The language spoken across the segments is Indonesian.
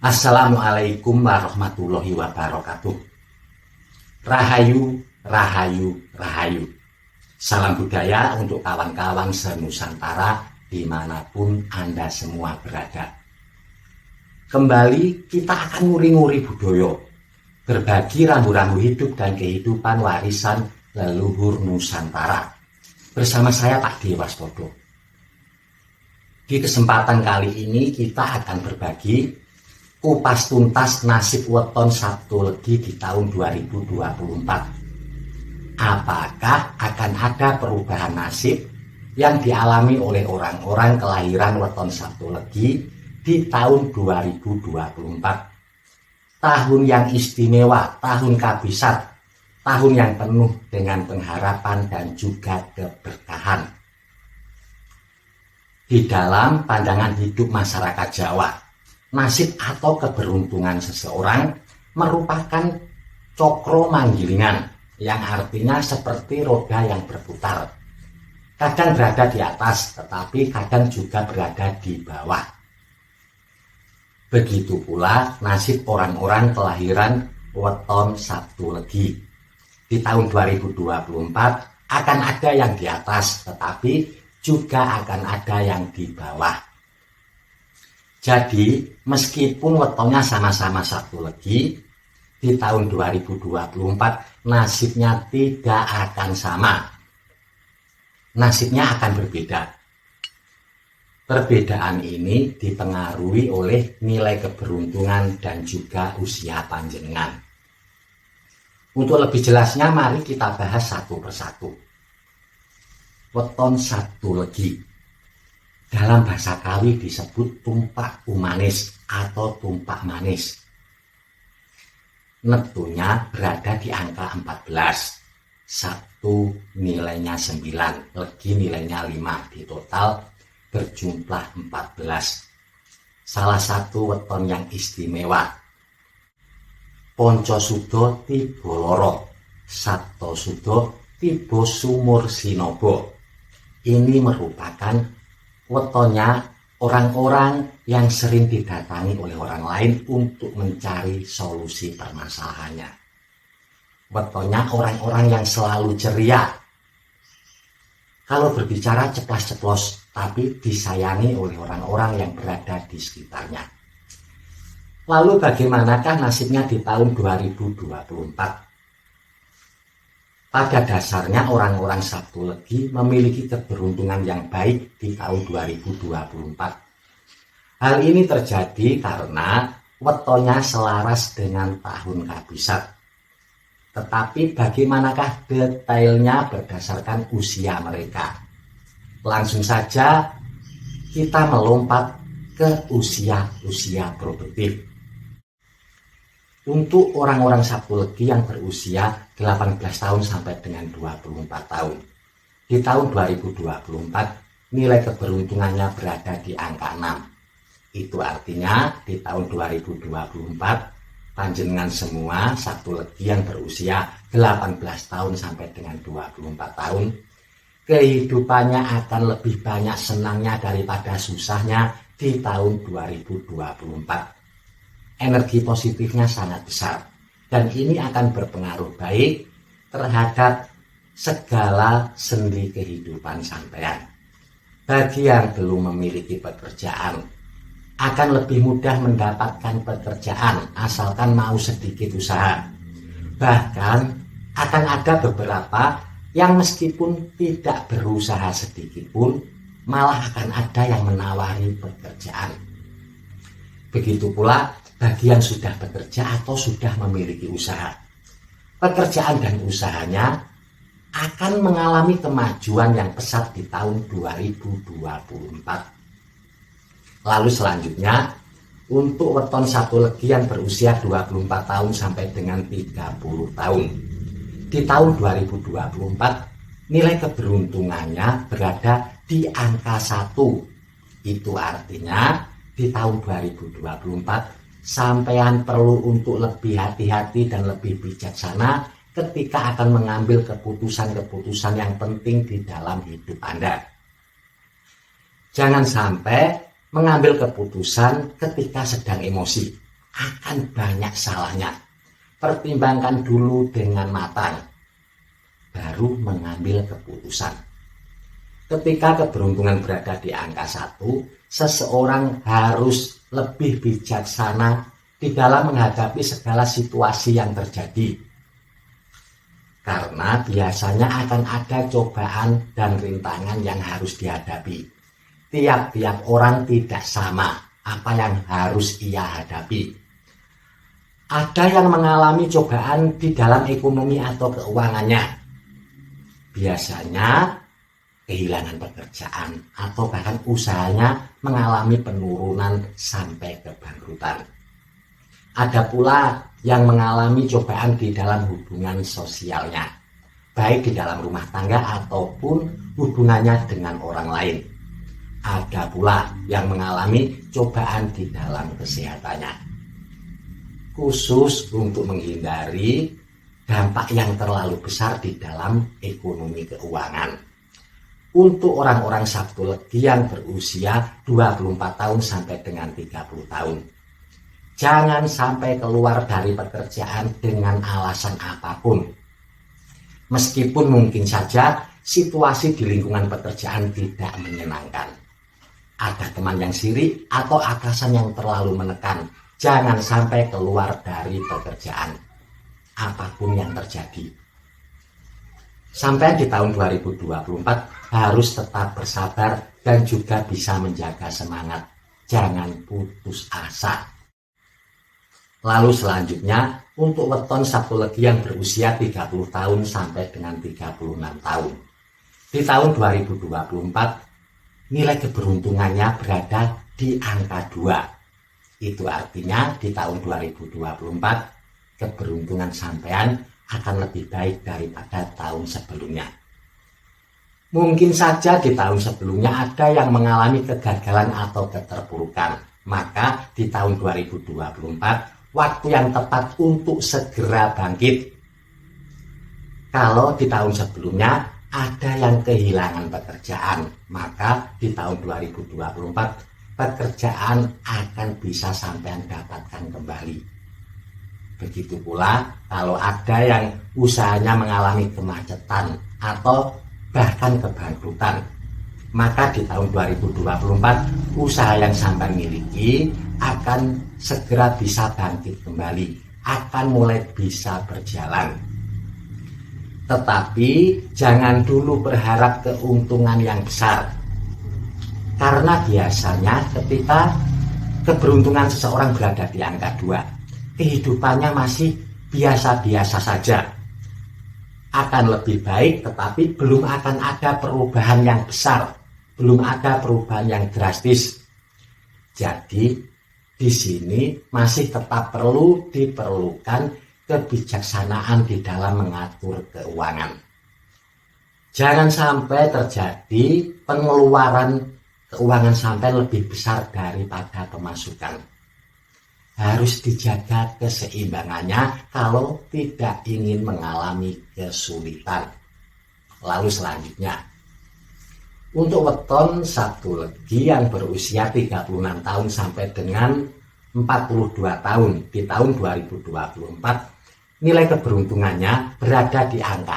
Assalamualaikum warahmatullahi wabarakatuh. Rahayu, rahayu, rahayu. Salam budaya untuk kawan-kawan se-Nusantara dimanapun Anda semua berada. Kembali kita akan nguri-nguri budaya, berbagi rambu-rambu hidup dan kehidupan warisan leluhur Nusantara. Bersama saya Pak Dewastodo. Di kesempatan kali ini kita akan berbagi kupas tuntas nasib weton Sabtu Legi di tahun 2024. Apakah akan ada perubahan nasib yang dialami oleh orang-orang kelahiran weton Sabtu Legi di tahun 2024? Tahun yang istimewa, tahun kabisat, tahun yang penuh dengan pengharapan dan juga keberkahan. Di dalam pandangan hidup masyarakat Jawa, nasib atau keberuntungan seseorang merupakan cokro manggilingan, yang artinya seperti roda yang berputar. Kadang berada di atas, tetapi kadang juga berada di bawah. Begitu pula nasib orang-orang kelahiran weton Sabtu Legi. Di tahun 2024 akan ada yang di atas, tetapi juga akan ada yang di bawah. Jadi, meskipun wetonnya sama-sama Sabtu Legi, di tahun 2024 nasibnya tidak akan sama. Nasibnya akan berbeda. Perbedaan ini dipengaruhi oleh nilai keberuntungan dan juga usia panjenengan. Untuk lebih jelasnya, mari kita bahas satu persatu. Weton Sabtu Legi. Dalam bahasa Kawi disebut tumpak umanis atau tumpak manis. Neptunya berada di angka 14. Sabtu nilainya 9, Legi nilainya 5. Di total berjumlah 14. Salah satu weton yang istimewa. Ponco Sudo Tibo Loro, Sabto Sudo Tibo Sumur Sinobo. Ini merupakan wetonnya orang-orang yang sering didatangi oleh orang lain untuk mencari solusi permasalahannya. Wetonnya orang-orang yang selalu ceria. Kalau berbicara ceplas-ceplos, tapi disayangi oleh orang-orang yang berada di sekitarnya. Lalu bagaimanakah nasibnya di tahun 2024? Pada dasarnya orang-orang Sabtu Legi memiliki keberuntungan yang baik di tahun 2024. Hal ini terjadi karena wetonnya selaras dengan tahun kabisat. Tetapi bagaimanakah detailnya berdasarkan usia mereka? Langsung saja kita melompat ke usia produktif. Untuk orang-orang Sabtu Legi yang berusia 18 tahun sampai dengan 24 tahun. Di tahun 2024, nilai keberuntungannya berada di angka 6. Itu artinya di tahun 2024, panjenengan semua Sabtu Legi yang berusia 18 tahun sampai dengan 24 tahun, kehidupannya akan lebih banyak senangnya daripada susahnya di tahun 2024. Energi positifnya sangat besar, dan ini akan berpengaruh baik terhadap segala sendi kehidupan sampean. Bagi yang belum memiliki pekerjaan, akan lebih mudah mendapatkan pekerjaan asalkan mau sedikit usaha. Bahkan akan ada beberapa yang meskipun tidak berusaha sedikit pun, malah akan ada yang menawari pekerjaan. Begitu pula bagi yang sudah bekerja atau sudah memiliki usaha. Pekerjaan dan usahanya akan mengalami kemajuan yang pesat di tahun 2024. Lalu selanjutnya, untuk weton Sabtu Legi yang berusia 24 tahun sampai dengan 30 tahun. Di tahun 2024, nilai keberuntungannya berada di angka 1. Itu artinya di tahun 2024, sampean perlu untuk lebih hati-hati dan lebih bijaksana ketika akan mengambil keputusan-keputusan yang penting di dalam hidup Anda. Jangan sampai mengambil keputusan ketika sedang emosi akan banyak salahnya. Pertimbangkan dulu dengan matang, baru mengambil keputusan. Ketika keberuntungan berada di angka 1, seseorang harus lebih bijaksana di dalam menghadapi segala situasi yang terjadi. Karena biasanya akan ada cobaan dan rintangan yang harus dihadapi. Tiap-tiap orang tidak sama apa yang harus ia hadapi. Ada yang mengalami cobaan di dalam ekonomi atau keuangannya. Biasanya kehilangan pekerjaan atau bahkan usahanya mengalami penurunan sampai kebangkrutan. Ada pula yang mengalami cobaan di dalam hubungan sosialnya, baik di dalam rumah tangga ataupun hubungannya dengan orang lain. Ada pula yang mengalami cobaan di dalam kesehatannya. Khusus untuk menghindari dampak yang terlalu besar di dalam ekonomi keuangan. Untuk orang-orang Sabtu Legi yang berusia 24 tahun sampai dengan 30 tahun. Jangan sampai keluar dari pekerjaan dengan alasan apapun. Meskipun mungkin saja situasi di lingkungan pekerjaan tidak menyenangkan. Ada teman yang sirik atau atasan yang terlalu menekan. Jangan sampai keluar dari pekerjaan. Apapun yang terjadi. Sampai di tahun 2024 harus tetap bersabar dan juga bisa menjaga semangat. Jangan putus asa. Lalu selanjutnya untuk weton Sabtu Legi yang berusia 30 tahun sampai dengan 36 tahun. Di tahun 2024 nilai keberuntungannya berada di angka 2. Itu artinya di tahun 2024 keberuntungan sampean akan lebih baik daripada tahun sebelumnya. Mungkin saja di tahun sebelumnya ada yang mengalami kegagalan atau keterpurukan. Maka di tahun 2024 waktu yang tepat untuk segera bangkit. Kalau di tahun sebelumnya ada yang kehilangan pekerjaan, maka di tahun 2024 pekerjaan akan bisa sampean dapatkan kembali. Begitu pula kalau ada yang usahanya mengalami kemacetan atau bahkan kebangkrutan, maka di tahun 2024 usaha yang sampean miliki akan segera bisa bangkit kembali, akan mulai bisa berjalan. Tetapi jangan dulu berharap keuntungan yang besar, karena biasanya ketika keberuntungan seseorang berada di angka 2, kehidupannya masih biasa-biasa saja. Akan lebih baik, tetapi belum akan ada perubahan yang besar, belum ada perubahan yang drastis. Jadi di sini masih tetap perlu diperlukan kebijaksanaan di dalam mengatur keuangan. Jangan sampai terjadi pengeluaran keuangan sampai lebih besar daripada pemasukan. Harus dijaga keseimbangannya kalau tidak ingin mengalami kesulitan. Lalu selanjutnya, untuk weton Sabtu Legi yang berusia 36 tahun sampai dengan 42 tahun di tahun 2024, nilai keberuntungannya berada di angka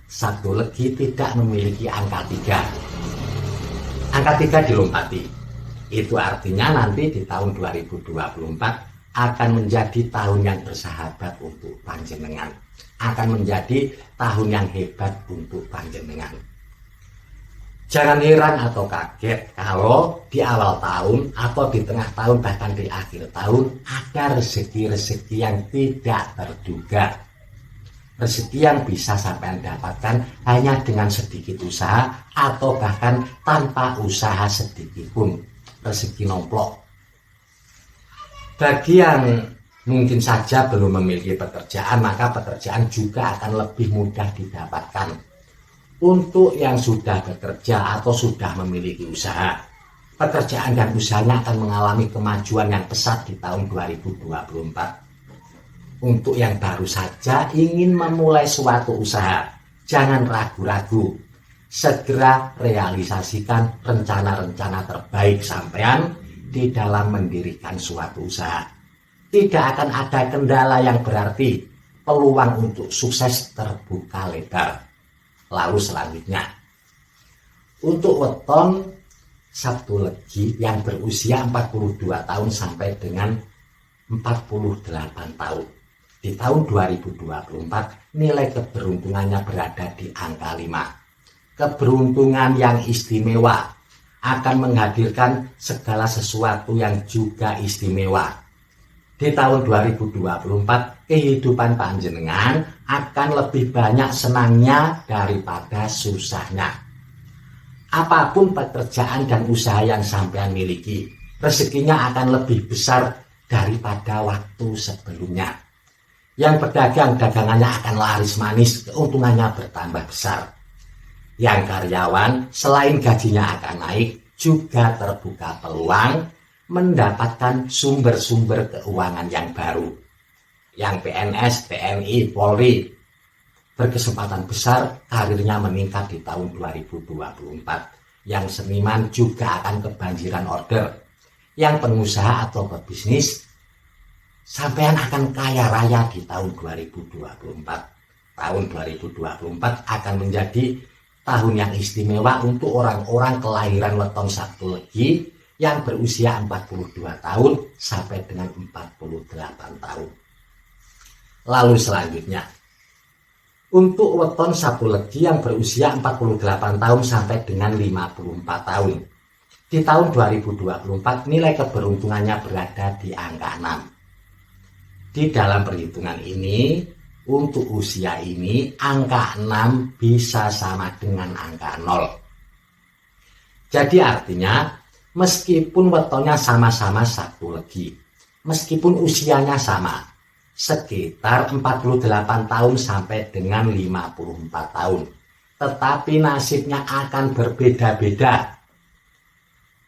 4. Sabtu Legi tidak memiliki angka 3. Angka 3 dilompati. Itu artinya nanti di tahun 2024 akan menjadi tahun yang bersahabat untuk panjenengan. Akan menjadi tahun yang hebat untuk panjenengan. Jangan heran atau kaget kalau di awal tahun atau di tengah tahun bahkan di akhir tahun ada rezeki-rezeki yang tidak terduga. Rezeki yang bisa sampai dapatkan hanya dengan sedikit usaha atau bahkan tanpa usaha sedikit pun. Rezeki nomplok. Bagi yang mungkin saja belum memiliki pekerjaan, maka pekerjaan juga akan lebih mudah didapatkan. Untuk yang sudah bekerja atau sudah memiliki usaha, pekerjaan dan usahanya akan mengalami kemajuan yang pesat di tahun 2024. Untuk yang baru saja ingin memulai suatu usaha, jangan ragu-ragu. Segera realisasikan rencana-rencana terbaik sampean di dalam mendirikan suatu usaha. tidak akan ada kendala yang berarti, peluang untuk sukses terbuka lebar. Lalu selanjutnya, untuk weton Sabtu Legi yang berusia 42 tahun sampai dengan 48 tahun. Di tahun 2024 nilai keberuntungannya berada di angka 5. Keberuntungan yang istimewa akan menghadirkan segala sesuatu yang juga istimewa. Di tahun 2024 kehidupan panjenengan akan lebih banyak senangnya daripada susahnya. Apapun pekerjaan dan usaha yang sampean miliki, rezekinya akan lebih besar daripada waktu sebelumnya. Yang berdagang, dagangannya akan laris manis, keuntungannya bertambah besar. Yang karyawan, selain gajinya akan naik, juga terbuka peluang mendapatkan sumber-sumber keuangan yang baru. Yang PNS, TNI, Polri berkesempatan besar karirnya meningkat di tahun 2024. Yang seniman juga akan kebanjiran order. Yang pengusaha atau pebisnis, sampean akan kaya raya di tahun 2024. Tahun 2024 akan menjadi tahun yang istimewa untuk orang-orang kelahiran weton Sabtu Legi yang berusia 42 tahun sampai dengan 48 tahun. Lalu selanjutnya, untuk weton Sabtu Legi yang berusia 48 tahun sampai dengan 54 tahun. Di tahun 2024 nilai keberuntungannya berada di angka 6. Di dalam perhitungan ini, untuk usia ini angka 6 bisa sama dengan angka 0. Jadi artinya meskipun wetonnya sama-sama Sabtu Legi, meskipun usianya sama, sekitar 48 tahun sampai dengan 54 tahun, tetapi nasibnya akan berbeda-beda.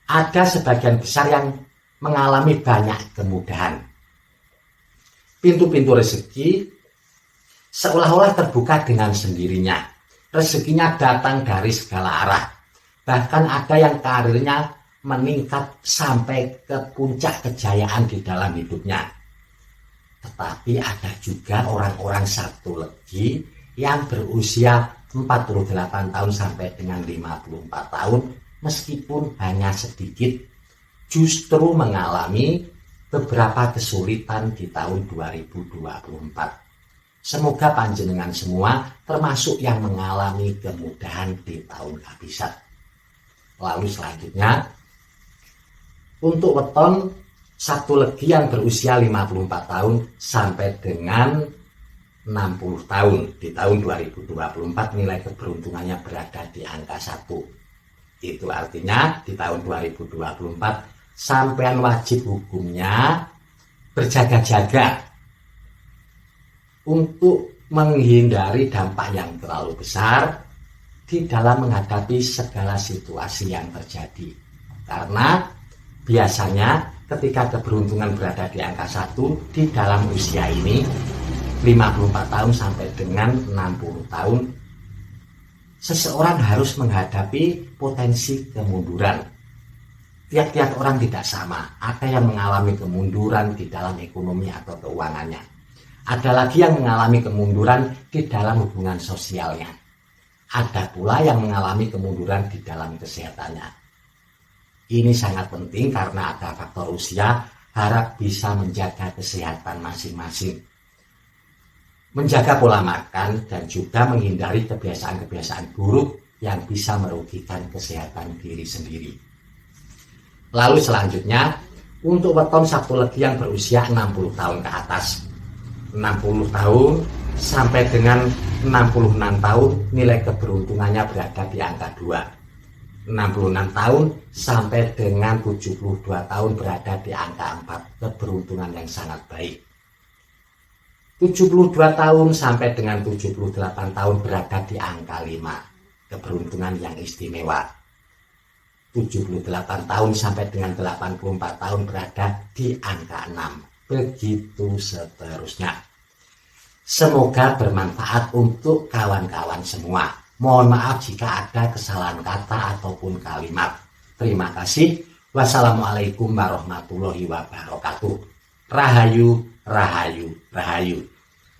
Ada sebagian besar yang mengalami banyak kemudahan. Pintu-pintu rezeki seolah-olah terbuka dengan sendirinya. Rezekinya datang dari segala arah. Bahkan ada yang karirnya meningkat sampai ke puncak kejayaan di dalam hidupnya. Tetapi ada juga orang-orang Sabtu Legi yang berusia 48 tahun sampai dengan 54 tahun, meskipun hanya sedikit, justru mengalami beberapa kesulitan di tahun 2024. Semoga panjenengan semua termasuk yang mengalami kemudahan di tahun kabisat. Lalu selanjutnya, untuk weton Sabtu Legi yang berusia 54 tahun sampai dengan 60 tahun. Di tahun 2024 nilai keberuntungannya berada di angka 1. Itu artinya di tahun 2024 sampean wajib hukumnya berjaga-jaga untuk menghindari dampak yang terlalu besar di dalam menghadapi segala situasi yang terjadi. Karena biasanya ketika keberuntungan berada di angka 1 di dalam usia ini 54 tahun sampai dengan 60 tahun, seseorang harus menghadapi potensi kemunduran. Tiap-tiap orang tidak sama. Ada yang mengalami kemunduran di dalam ekonomi atau keuangannya. Ada lagi yang mengalami kemunduran di dalam hubungan sosialnya. Ada pula yang mengalami kemunduran di dalam kesehatannya. Ini sangat penting karena ada faktor usia, harap bisa menjaga kesehatan masing-masing. Menjaga pola makan dan juga menghindari kebiasaan-kebiasaan buruk yang bisa merugikan kesehatan diri sendiri. Lalu selanjutnya, untuk weton Sabtu Legi yang berusia 60 tahun ke atas. 60 tahun sampai dengan 66 tahun nilai keberuntungannya berada di angka 2. 66 tahun sampai dengan 72 tahun berada di angka 4. Keberuntungan yang sangat baik. 72 tahun sampai dengan 78 tahun berada di angka 5. Keberuntungan yang istimewa. 78 tahun sampai dengan 84 tahun berada di angka 6. Begitu seterusnya. Semoga bermanfaat untuk kawan-kawan semua. Mohon maaf jika ada kesalahan kata ataupun kalimat. Terima kasih. Wassalamualaikum warahmatullahi wabarakatuh. Rahayu, rahayu, rahayu.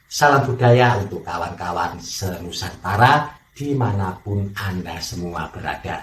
Salam budaya untuk kawan-kawan senusantara dimanapun Anda semua berada.